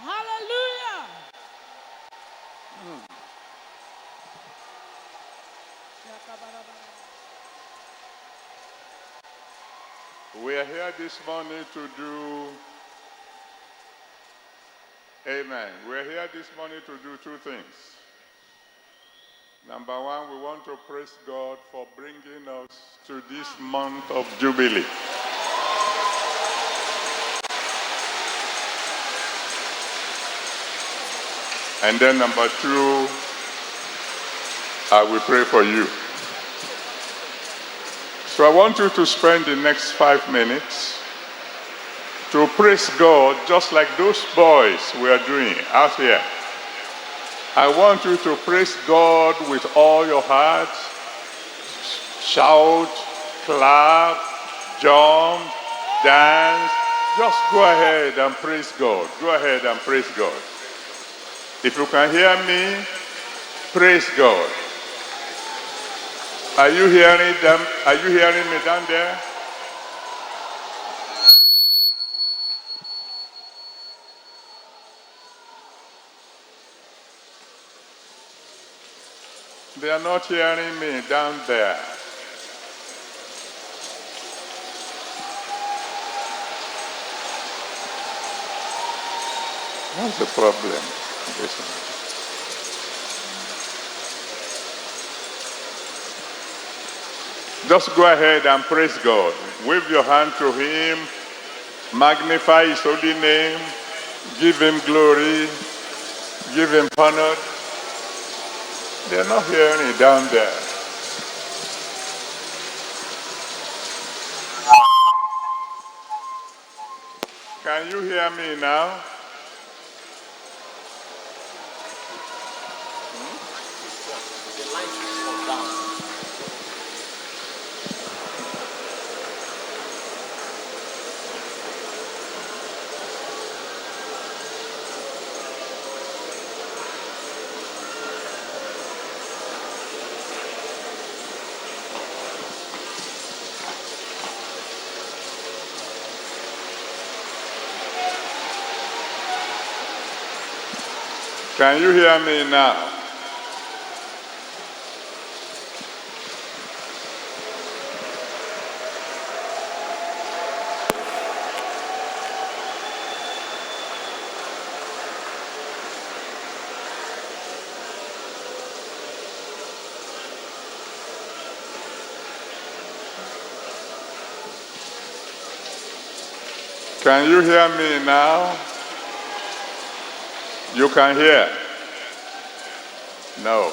Hallelujah. We are here this morning to do, amen. We are here this morning to do two things. Number one, we want to praise God for bringing us to this month of Jubilee. And then number two, I will pray for you. So I want you to spend the next 5 minutes to praise God just like those boys were doing out here. I want you to praise God with all your heart. Shout, clap, jump, dance. Just go ahead and praise God. Go ahead and praise God. If you can hear me, praise God. Are you hearing them? Are you hearing me down there? They are not hearing me down there. What's the problem? Just go ahead and praise God. Wave your hand to Him. Magnify His holy name. Give Him glory. Give Him honor. They're not hearing it down there. Can you hear me now? Can you hear me now? Can you hear me now? You can hear? No.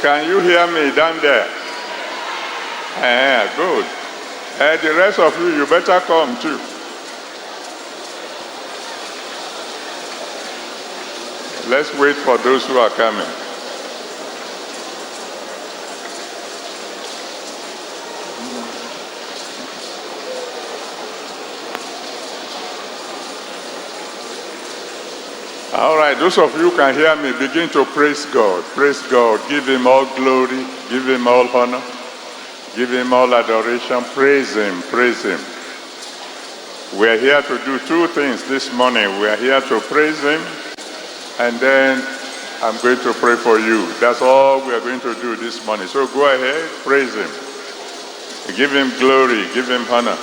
Can you hear me down there? Good. The rest of you, you better come too. Let's wait for those who are coming. All right, those of you who can hear me, begin to praise God. Praise God. Give Him all glory. Give Him all honor. Give Him all adoration. Praise Him. Praise Him. We are here to do two things this morning. We are here to praise Him, and then I'm going to pray for you. That's all we are going to do this morning. So go ahead, praise Him. Give Him glory. Give Him honor.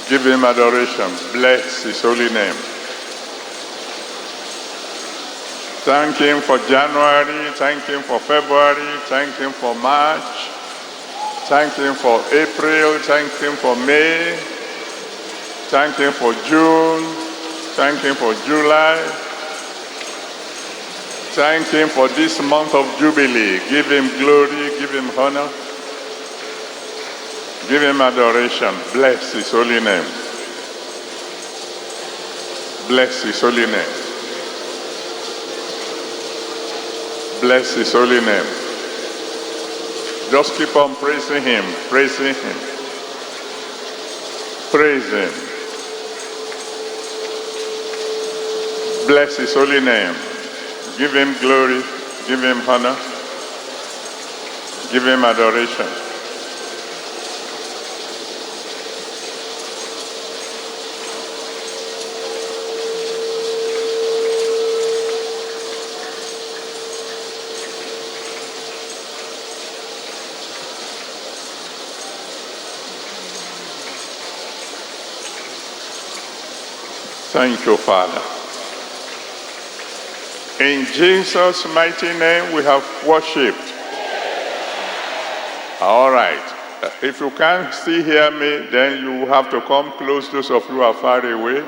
Give Him adoration. Bless His holy name. Thank Him for January. Thank Him for February. Thank Him for March. Thank Him for April. Thank Him for May. Thank Him for June. Thank Him for July. Thank Him for this month of Jubilee. Give Him glory. Give Him honor. Give Him adoration. Bless His holy name. Bless His holy name. Bless His holy name. Just keep on praising Him, praising Him. Praise Him. Bless His holy name. Give Him glory, give Him honor, give Him adoration. Thank you, Father. In Jesus' mighty name we have worshipped. All right. If you can't still hear me, then you will have to come close, those of you who are far away,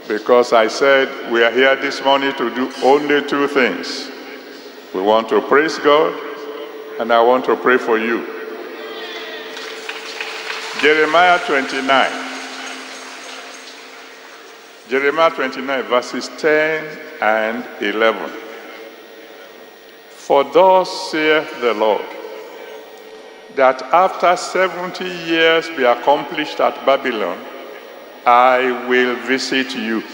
because I said we are here this morning to do only two things. We want to praise God, and I want to pray for you. Jeremiah 29. Jeremiah 29, verses 10 and 11. For thus saith the Lord, that after 70 years be accomplished at Babylon, I will visit you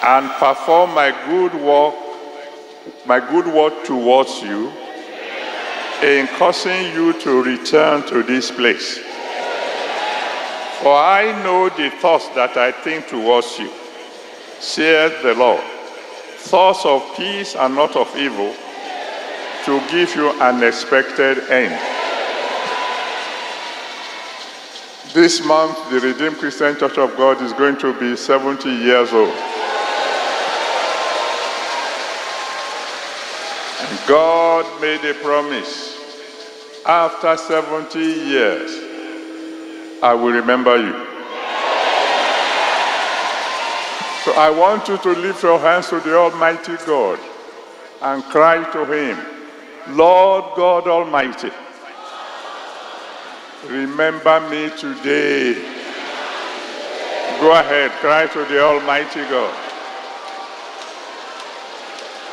and perform my good word towards you in causing you to return to this place. For I know the thoughts that I think towards you, saith the Lord, thoughts of peace and not of evil, to give you an expected end. This month, the Redeemed Christian Church of God is going to be 70 years old. And God made a promise. After 70 years, I will remember you. So I want you to lift your hands to the Almighty God and cry to Him, Lord God Almighty, remember me today. Go ahead, cry to the Almighty God.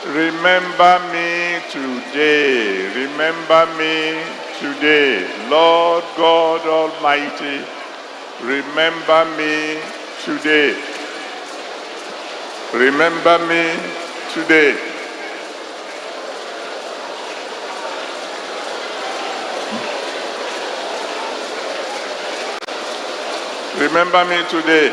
Remember me today. Remember me today. Lord God Almighty, remember me today. Remember me today. Remember me today.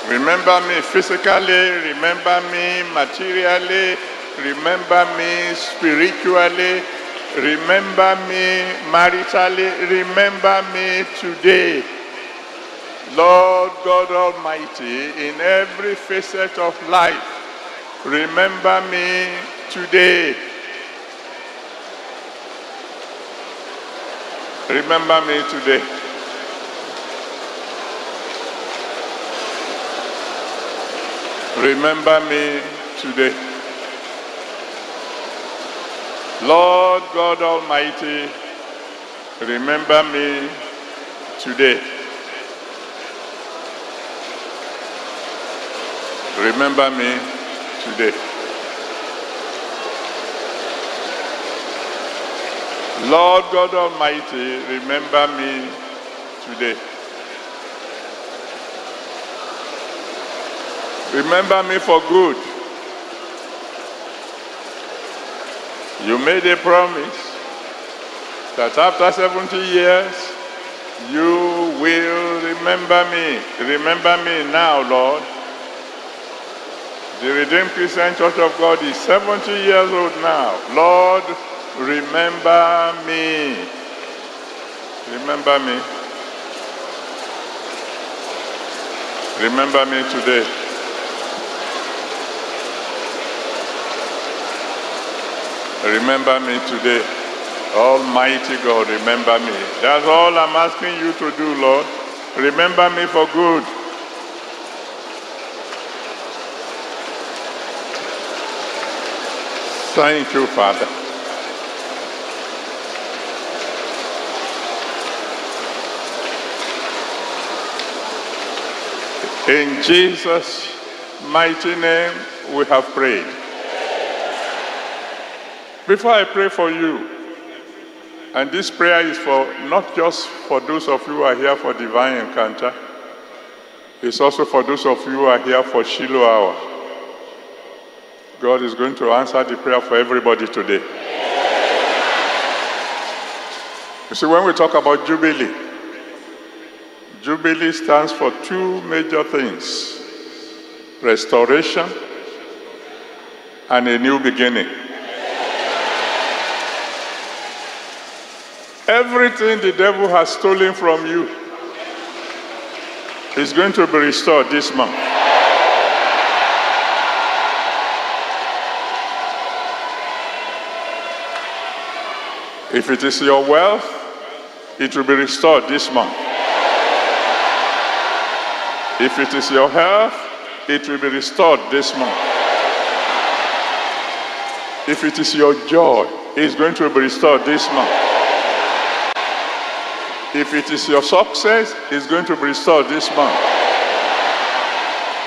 Remember me physically, remember me materially, remember me spiritually, remember me maritally, remember me today. Lord God Almighty, in every facet of life, remember me today. Remember me today. Remember me today. Lord God Almighty, remember me today. Remember me today. Lord God Almighty, remember me today. Remember me for good. You made a promise that after 70 years, you will remember me. Remember me now, Lord. The Redeemed Christian Church of God is 70 years old now. Lord, remember me. Remember me. Remember me today. Remember me today. Almighty God, remember me. That's all I'm asking you to do, Lord. Remember me for good. Thank you, Father. In Jesus' mighty name, we have prayed. Before I pray for you, and this prayer is for not just for those of you who are here for divine encounter, it's also for those of you who are here for Shiloh hour. God is going to answer the prayer for everybody today. You see, when we talk about Jubilee, Jubilee stands for two major things: restoration and a new beginning. Everything the devil has stolen from you is going to be restored this month. If it is your wealth, it will be restored this month. If it is your health, it will be restored this month. If it is your joy, it's going to be restored this month. If it is your success, it's going to be restored this month.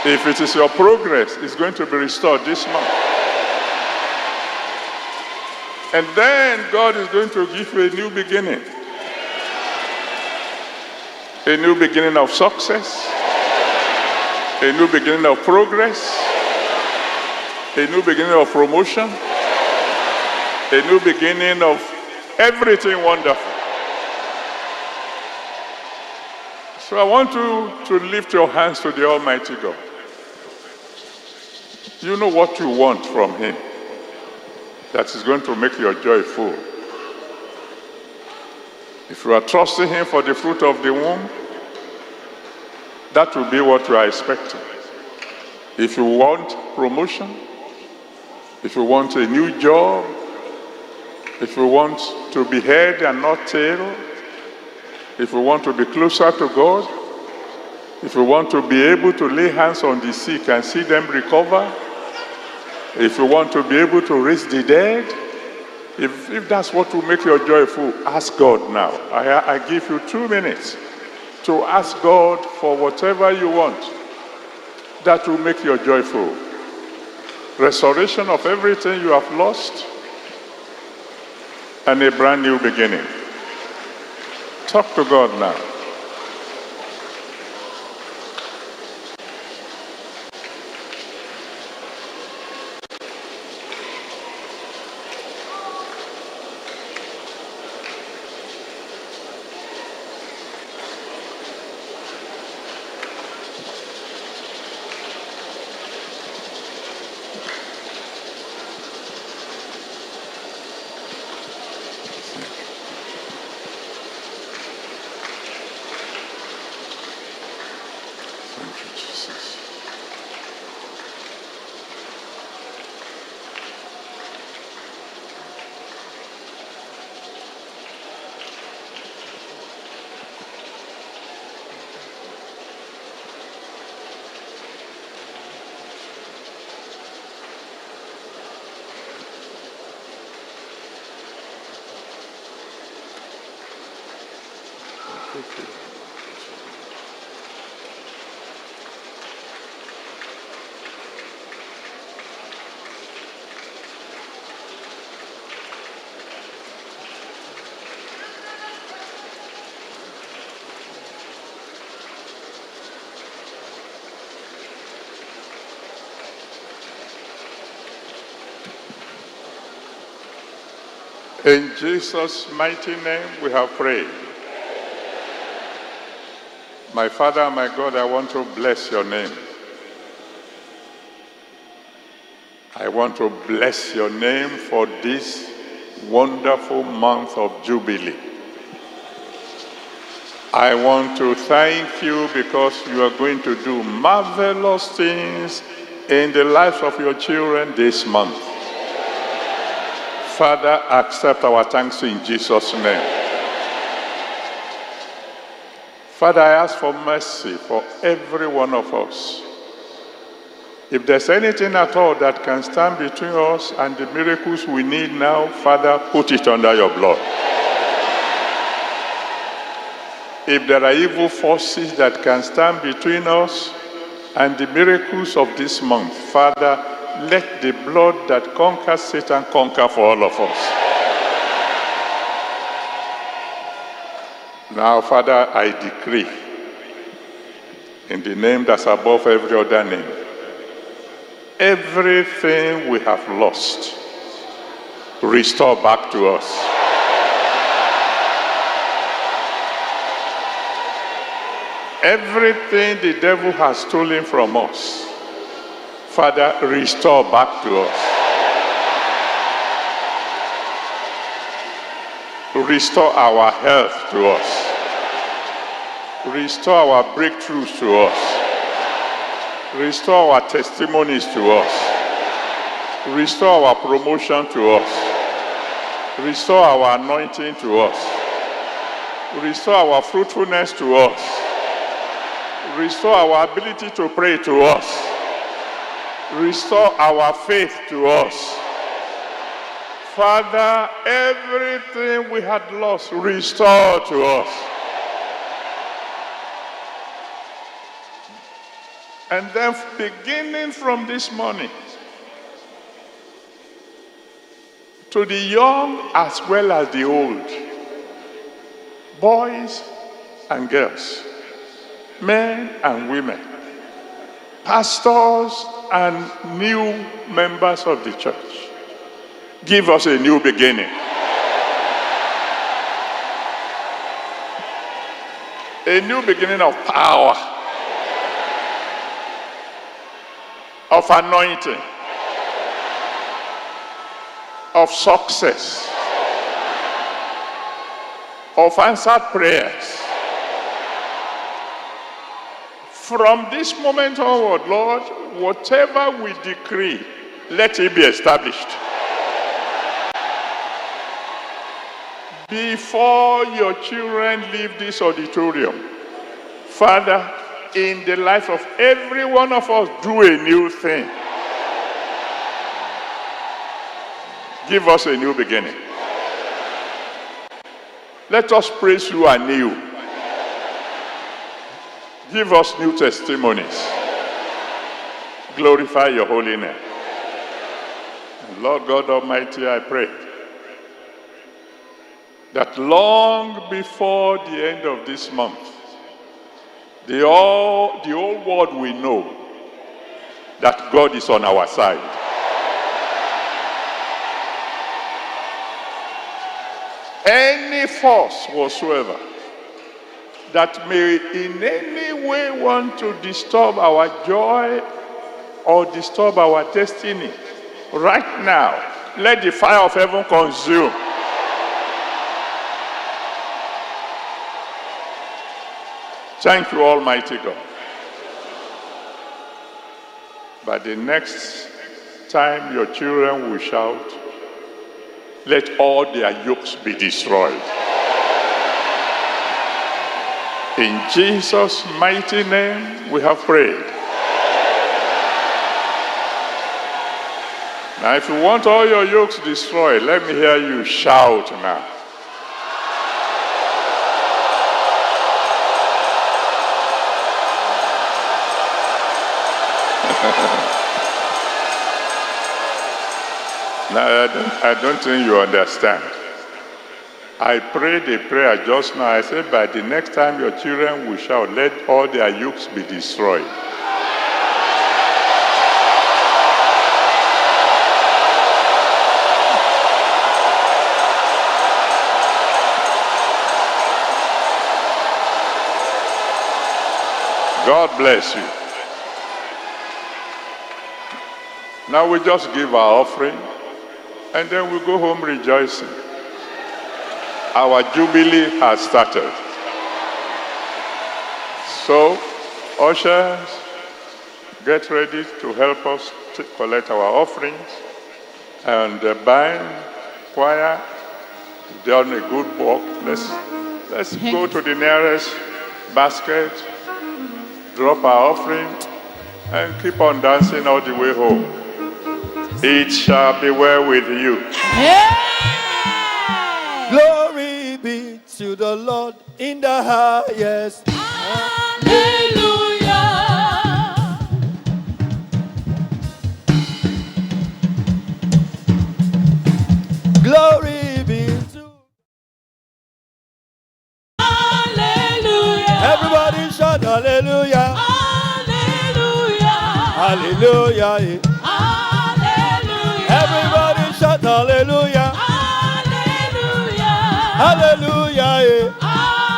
If it is your progress, it's going to be restored this month. And then God is going to give you a new beginning. A new beginning of success. A new beginning of progress. A new beginning of promotion. A new beginning of everything wonderful. So I want you to lift your hands to the Almighty God. You know what you want from Him that is going to make your joy full. If you are trusting Him for the fruit of the womb, that will be what you are expecting. If you want promotion, if you want a new job, if you want to be head and not tail, if you want to be closer to God, if you want to be able to lay hands on the sick and see them recover, if you want to be able to raise the dead, if that's what will make you joyful, ask God now. I give you 2 minutes to ask God for whatever you want that will make you joyful. Restoration of everything you have lost and a brand new beginning. Talk to God now. In Jesus' mighty name we have prayed. My Father and my God, I want to bless your name. I want to bless your name for this wonderful month of Jubilee. I want to thank you because you are going to do marvelous things in the lives of your children this month. Father, accept our thanks in Jesus' name. Father, I ask for mercy for every one of us. If there's anything at all that can stand between us and the miracles we need now, Father, put it under your blood. If there are evil forces that can stand between us and the miracles of this month, Father, let the blood that conquers Satan conquer for all of us. Now, Father, I decree, in the name that's above every other name, everything we have lost, restore back to us. Everything the devil has stolen from us, Father, restore back to us. Restore our health to us. Restore our breakthroughs to us. Restore our testimonies to us. Restore our promotion to us. Restore our anointing to us. Restore our fruitfulness to us. Restore our ability to pray to us. Restore our faith to us. Father, everything we had lost, restore to us. And then beginning from this morning, to the young as well as the old, boys and girls, men and women, pastors and new members of the church, give us a new beginning. A new beginning of power, of anointing, of success, of answered prayers. From this moment onward, Lord, whatever we decree, let it be established. Before your children leave this auditorium, Father, in the life of every one of us, do a new thing. Give us a new beginning. Let us praise you anew. Give us new testimonies. Glorify your holy name. And Lord God Almighty, I pray that long before the end of this month, the whole world will know that God is on our side. Any force whatsoever that may in any way want to disturb our joy or disturb our destiny, right now, let the fire of heaven consume. Thank you, Almighty God. But the next time your children will shout, let all their yokes be destroyed. In Jesus' mighty name we have prayed. Now if you want all your yokes destroyed, let me hear you shout now. Now, I don't think you understand. I prayed a prayer just now. I said, by the next time your children will shout, let all their yokes be destroyed. God bless you. Now we just give our offering, and then we go home rejoicing. Our jubilee has started. So, ushers, get ready to help us to collect our offerings. And the band, choir, done a good work. Let's go to the nearest basket, drop our offering, and keep on dancing all the way home. It shall be well with you. Yeah. Glory be to the Lord in the highest. Hallelujah. Glory be to. Hallelujah. Everybody shout hallelujah. Hallelujah. Hallelujah. Hallelujah. Everybody shout hallelujah. Hallelujah. Hallelujah.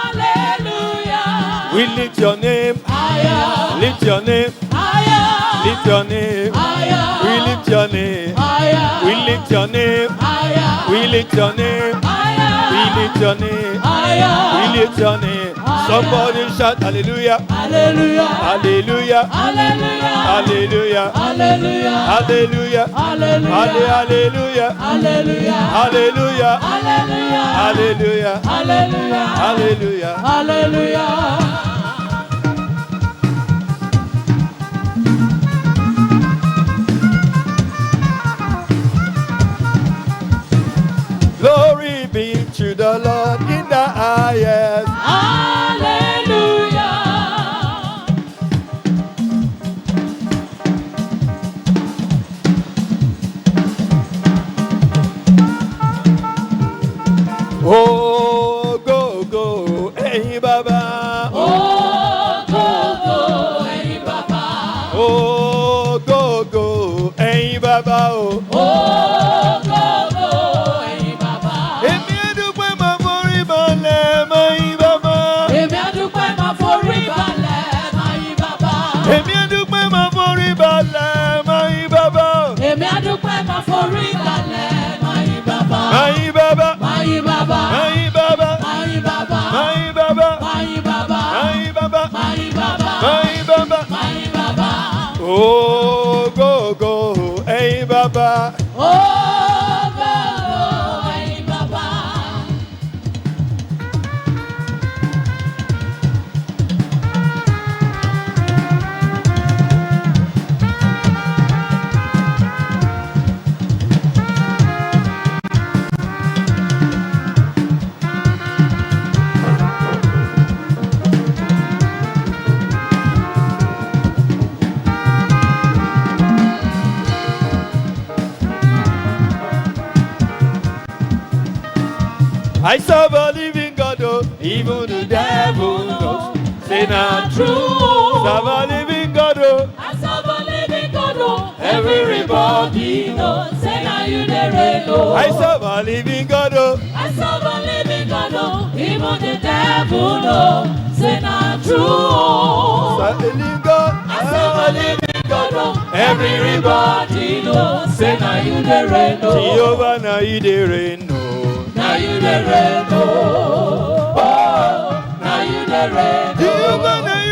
Hallelujah. We lift your name. Higher. Lift your name. Higher. Lift your name. Higher. We lift your name. Higher. We lift your name. Higher. We lift your name. Higher. We lift your name. Higher. We lift your name. Somebody shout hallelujah. Hallelujah. Hallelujah. Hallelujah. Hallelujah. Hallelujah. Hallelujah. Hallelujah. Hallelujah. Hallelujah. Hallelujah. Hallelujah. Hallelujah. Hallelujah. Hallelujah. Hallelujah. Glory be to the Lord in the highest. Hallelujah. Oh, go, go, hey, Baba. Oh, go, go, hey, Baba. Oh, go, go, hey, Baba. Oh, Oh, go, go, hey, Baba. èmi adúpẹ́ máa forí balẹ̀ máa yí bàbá. Èmi adúpẹ́ máa forí balẹ̀ máa yí bàbá. Èmi adúpẹ́ máa forí balẹ̀ máa yí bàbá. Èmi adúpẹ́ máa forí balẹ̀ máa yí bàbá. Máa yí bàbá. Máa yí bàbá. Máa yí bàbá. Máa yí bàbá. Máa yí bàbá. Máa yí bàbá. Máa yí bàbá. Máa yí bàbá. Máa yí bàbá. Máa yí bàbá. Oh, go, go, hey, Baba. Oh, go, hey, bàbá. I serve a living God, oh, even the devil knows. Say not true. Serve a living God, oh. I serve a living God, oh. Everybody knows. Say now you the reign, oh. I serve a living God, oh. I serve a living God, oh. Even the devil knows. Say not true, oh. Serve a living God. I serve a living God, oh. Everybody knows. Say now you the reign, oh. Jehovah, now you the reign, oh. Now you the reign, oh. Oh, now you the reign, Jehovah, oh. now